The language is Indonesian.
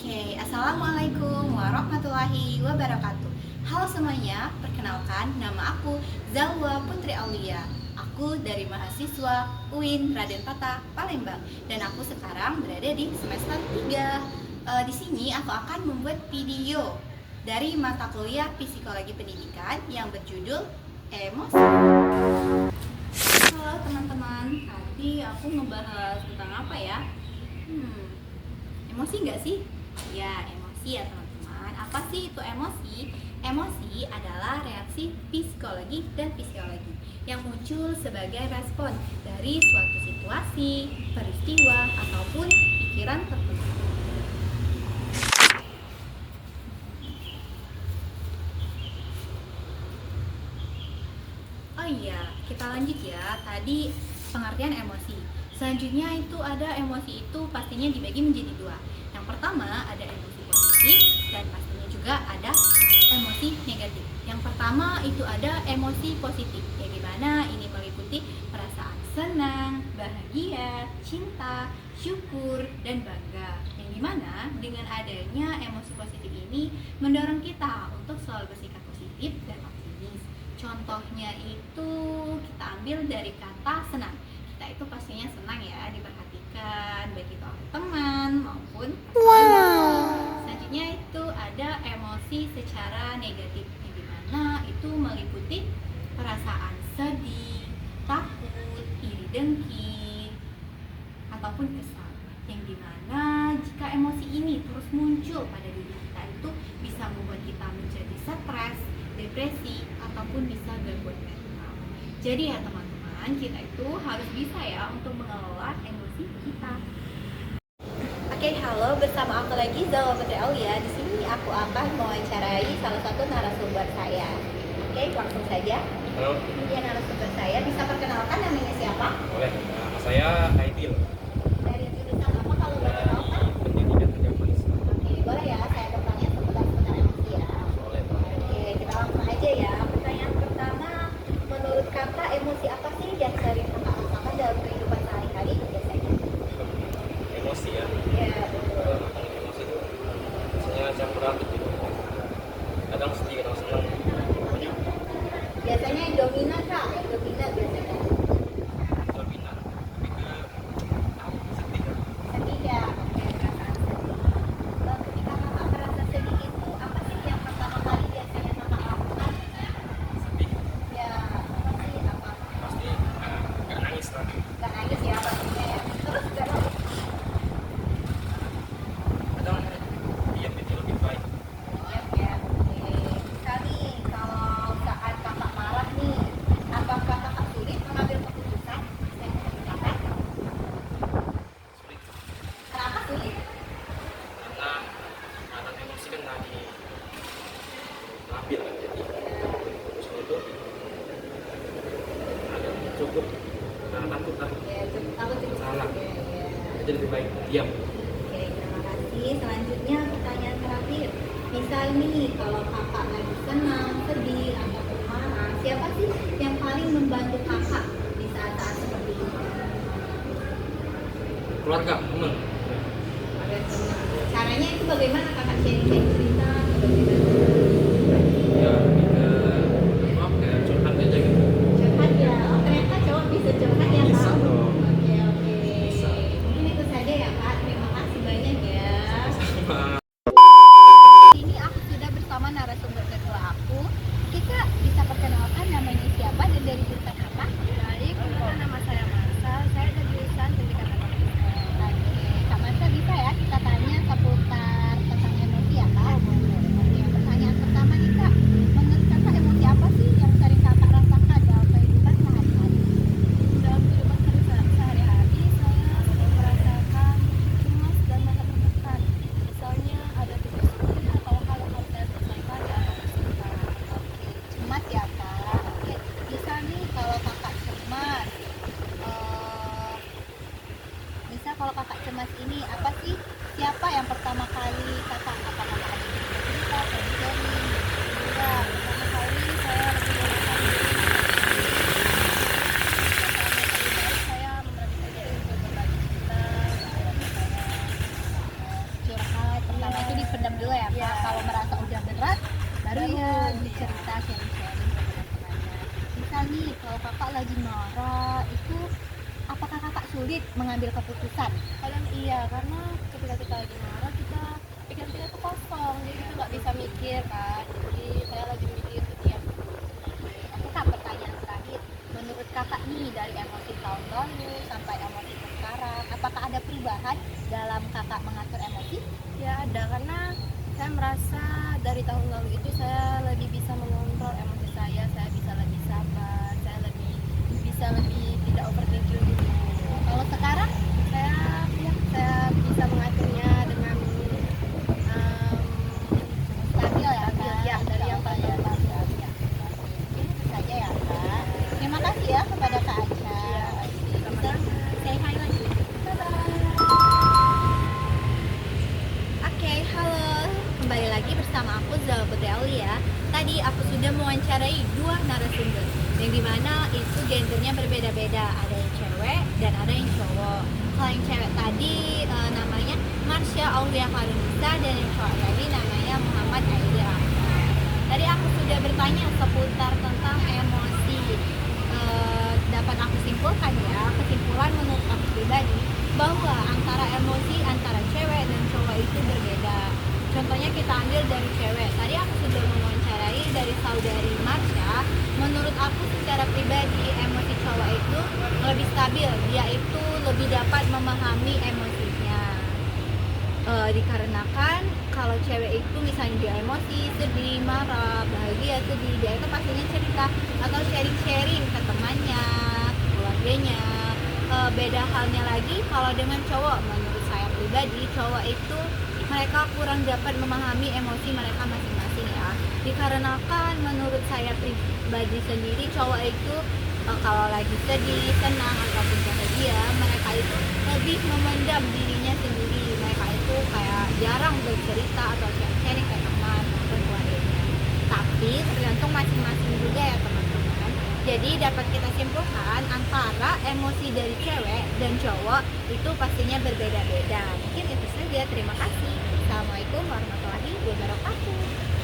Oke, Assalamualaikum warahmatullahi wabarakatuh. Halo semuanya, perkenalkan nama aku Zalwa Putri Aulia. Aku dari mahasiswa UIN Raden Patah, Palembang. Dan aku sekarang berada di semester 3. Di sini aku akan membuat video dari mata kuliah Psikologi Pendidikan yang berjudul Emosi. Halo teman-teman, tadi aku ngebahas tentang apa ya? Emosi nggak sih? Ya, emosi ya teman-teman. Apa sih itu emosi? Emosi adalah reaksi psikologi dan fisiologi yang muncul sebagai respon dari suatu situasi, peristiwa, ataupun pikiran tertentu. Oh iya, kita lanjut ya. Tadi pengertian emosi. Selanjutnya itu ada emosi itu pastinya dibagi menjadi dua. Yang pertama ada emosi positif dan pastinya juga ada emosi negatif. Yang pertama itu ada emosi positif, yang dimana ini meliputi perasaan senang, bahagia, cinta, syukur, dan bangga. Yang dimana dengan adanya emosi positif ini mendorong kita untuk selalu bersikap positif dan optimis. Contohnya itu kita ambil dari kata senang. Kita itu pastinya senang ya diperhatikan baik itu oleh teman maupun pasangan. Selanjutnya itu ada emosi secara negatif, yang dimana itu meliputi perasaan sedih, takut, iri dengki, ataupun kesal. Yang dimana jika emosi ini terus muncul pada diri kita itu bisa membuat kita menjadi stres, depresi, ataupun bisa gangguan mental. Jadi ya teman-teman, kita itu harus bisa ya untuk mengelola emosi kita. Oke, halo, bersama aku lagi Zalwa Putri Aulia. Di sini aku akan mewawancarai salah satu narasumber saya. Oke, langsung saja. Halo. Ini narasumber saya, bisa perkenalkan namanya siapa? Boleh. Nama saya Aidil. Dari jurusan apa kalau boleh tahu kan? Pendidikan Agama Islam. Oke, boleh ya saya bertanya seputar emosi ya. Boleh. Oke, kita langsung aja ya. Pertanyaan pertama, menurut kakak emosi apa sih yang sering kakak rasakan dalam kehidupan sehari-hari biasanya? Emosi ya. Ya, betul. Emosi itu biasanya campur aduk gitu. Kadang sedih, kadang senang. Pokoknya Biasanya yang dominan kak, yang dominan biasanya. dominan. Lebih ke sedih kan. Sedih ya, oke, perasaan sedih. Ketika kakak merasa sedih itu, apa sih yang pertama kali biasanya kakak lakukan? Sedih. Ya, apa sih, apa? Pasti nggak nangis lah. Gak nangis ya pastinya ya. Terus gak nangis. Kadang diam itu lebih baik. Iya ya, oke. Misal nih, kalau saat kakak marah nih, apakah kakak sulit mengambil keputusan yang kakak? Sulit. Kenapa sulit? Karena ada emosi kan lagi labil kan. Jadi keputusan itu agak cukup. Nah, takut lah. Ya, aku cukup Salah. ya, ya. Jadi lebih baik diam. Oke, terima kasih. Selanjutnya pertanyaan terakhir. Misal nih, kalau kakak lagi senang, sedih, ataupun marah, siapa sih yang paling membantu kakak di saat-saat seperti ini? Keluarga, teman. Ada teman. Caranya itu bagaimana kakak sharing cerita? Atau bagaimana? Ya maaf kayak curhat aja gitu. Curhat ya. Oh, ternyata cowok bisa curhat ya, Bisa Kak? dong. Oke, oke. Bisa. Mungkin itu saja ya, Kak. Terima kasih banyak ya. Sama Ini aku sudah bersama narasumber kedua aku. Kita bisa perkenalkan namanya siapa dan dari jurusan apa? Baik, nama saya Marsal. Saya dari jurusan Pendidikan Agama Islam. Oke, Kak Marsa bisa ya kita tanya seputar tentang emosi ya, Kak? Oke, pertanyaan pertama nih, Kak. Menurut Kakak emosi apa sih yang sering Kakak rasakan dalam kehidupan sehari-hari? Dalam kehidupan sehari-hari, saya sering merasakan cemas dan merasa tertekan. Misalnya ada tugas sulit atau hal yang harus saya selesaikan di atas sekitar. Oke, cemas ya, Kak. Oke, bisa nih kalau Kakak cemas. Bisa kalau Kakak cemas ini apa sih? Siapa yang pertama kali Kakak apakah Kakak ada cerita atau sharing? Ya, pertama kali saya lagi merasakan saya memberanikan diri untuk berbagi cerita. Misalnya Curhat pertama dulu ya Kak. Iya. Kalau merasa udah berat, baru Baru, ya iya. dicerita sharing-sharing ke teman-temannya. Misal nih, kalau kakak lagi marah, itu apakah kakak sulit mengambil keputusan? Kadang iya, karena ketika kita lagi marah pikiran kita tuh kosong, jadi kita nggak bisa mikir kan. Jadi saya lagi mikir setiap. Oke Kak, pertanyaan terakhir. Menurut kakak nih, dari emosi tahun lalu sampai emosi sekarang, apakah ada perubahan dalam kakak mengatur emosi? Ya ada, karena saya merasa dari tahun lalu itu saya lebih bisa mengontrol emosi saya bisa lebih sabar, saya bisa lebih tidak overthinking dulu. Kalau sekarang, Saya bisa mengaturnya dengan stabil ya stabil, Kak? ya, dari yang Insya Allah paling ya. Mungkin itu saja ya Kak. Terima kasih ya kepada Kak Aca. Bisa say hi lagi. Oke, halo. Kembali lagi bersama aku Zal Bedauli ya. Tadi aku sudah mewawancarai dua narasumber yang dimana itu gendernya berbeda-beda. Ada yang cewek dan ada yang cowok. Kalau yang cewek tadi namanya Marsha Aulia Karunisa dan yang cowok tadi namanya Muhammad Aidi Rahman. Tadi aku sudah bertanya seputar tentang emosi. Dapat aku simpulkan ya, kesimpulan menurut aku pribadi bahwa antara emosi antara cewek dan cowok itu berbeda. Contohnya kita ambil dari cewek. Tadi aku sudah mewawancarai dari saudari Marsha. Menurut aku secara pribadi emosi cowok itu lebih stabil. Dia itu lebih dapat memahami emosinya. Dikarenakan kalau cewek itu misalnya dia emosi, sedih, marah, bahagia, sedih, dia itu pastinya cerita atau sharing-sharing ke temannya, ke keluarganya. Beda halnya lagi kalau dengan cowok, menurut saya pribadi cowok itu mereka kurang dapat memahami emosi mereka masing-masing ya. Dikarenakan menurut saya pribadi sendiri cowok itu kalau lagi sedih, senang ataupun bahagia, mereka itu lebih memendam dirinya sendiri. Mereka itu kayak jarang bercerita atau sharing ke teman maupun keluarganya. Tapi tergantung masing-masing juga ya teman-teman. Jadi dapat kita simpulkan antara emosi dari cewek dan cowok itu pastinya berbeda-beda. Mungkin itu saja. Terima kasih. Assalamualaikum warahmatullahi wabarakatuh.